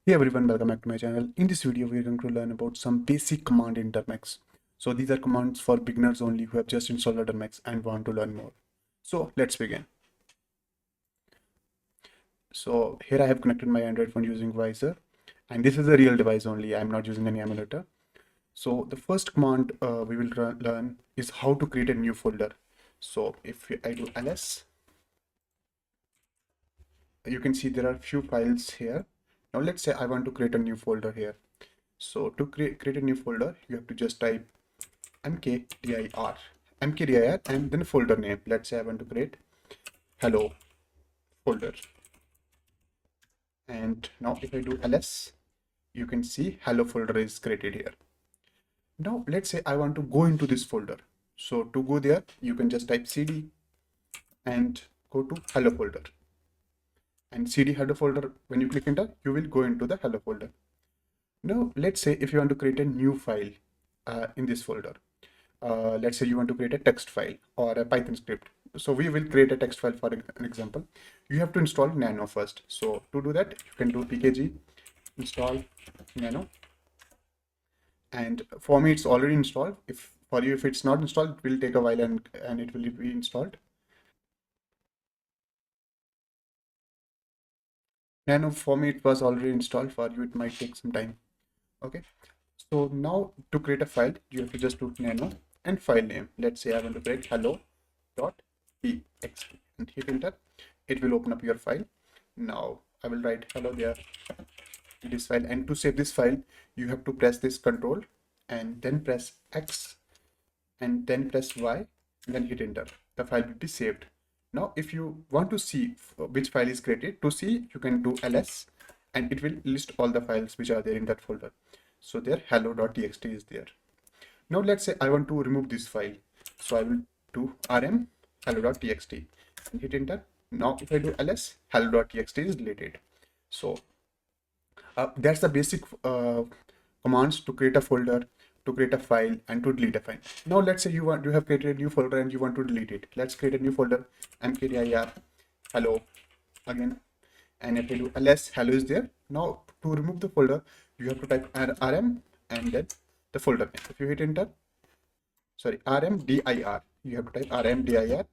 Hey everyone, welcome back to my channel. In this video, we are going to learn about some basic command in Termux. So these are commands for beginners only who have just installed Termux and want to learn more. So let's begin. So here I have connected my Android phone using Visor, and this is a real device only. I'm not using any emulator. So the first command we will learn is how to create a new folder. So if I do ls, you can see there are few files here. Now let's say I want to create a new folder here. So to create a new folder, you have to just type mkdir, mkdir, and then folder name. Let's say I want to create hello folder. And now if I do ls, you can see hello folder is created here. Now let's say I want to go into this folder. So to go there, you can just type cd and go to hello folder. And cd hello folder, when you click enter, you will go into the hello folder. Now let's say if you want to create a new file in this folder. Let's say you want to create a text file or a Python script. So we will create a text file for an example. You have to install Nano first. So to do that, you can do pkg install Nano. And for me, it's already installed. If for you, if it's not installed, it will take a while and it will be installed. Nano, for me, it was already installed. For you, it might take some time. Okay. So now to create a file, you have to just do Nano and file name. Let's say I want to create hello.txt and hit enter. It will open up your file. Now I will write hello there in this file, and to save this file you have to press this control and then press X and then press Y and then hit enter. The file will be saved. Now if you want to see which file is created, to see you can do ls and it will list all the files which are there in that folder. So there hello.txt is there. Now let's say I want to remove this file. So I will do rm hello.txt and hit enter. Now if I do ls, hello.txt is deleted. So that's the basic commands to create a folder, to create a file, and to delete a file. Now let's say you have created a new folder and you want to delete it. Let's create a new folder, mkdir hello again, and if I do ls, hello is there. Now to remove the folder, you have to type rm and then the folder name. If you hit enter, sorry, rmdir, you have to type rmdir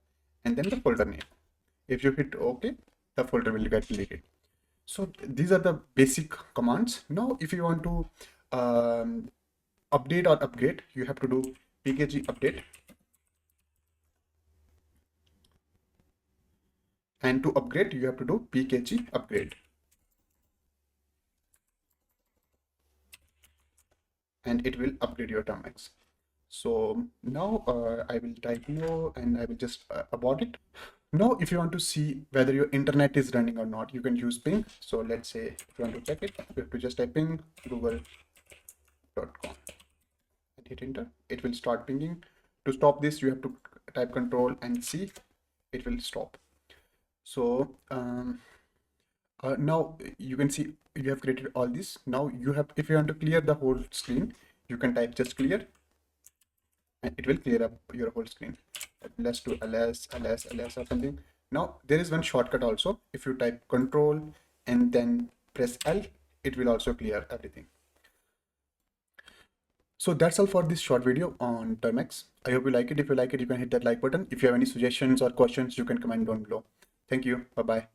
and then the folder name. If you hit OK, the folder will get deleted. So these are the basic commands. Now if you want to update or upgrade, you have to do pkg update, and to upgrade you have to do pkg upgrade, and it will upgrade your Termux. So now I will type no and I will just abort it. Now if you want to see whether your internet is running or not, you can use ping. So let's say if you want to check it, you have to just type ping google.com and hit enter. It will start pinging. To stop this, you have to type control and C. It will stop. So now you can see you have created all this. Now you have, if you want to clear the whole screen, you can type just clear and it will clear up your whole screen. Let's do ls or something. Now there is one shortcut also. If you type control and then press L, it will also clear everything. So that's all for this short video on Termux. I hope you like it. If you like it, you can hit that like button. If you have any suggestions or questions, you can comment down below. Thank you. Bye-bye.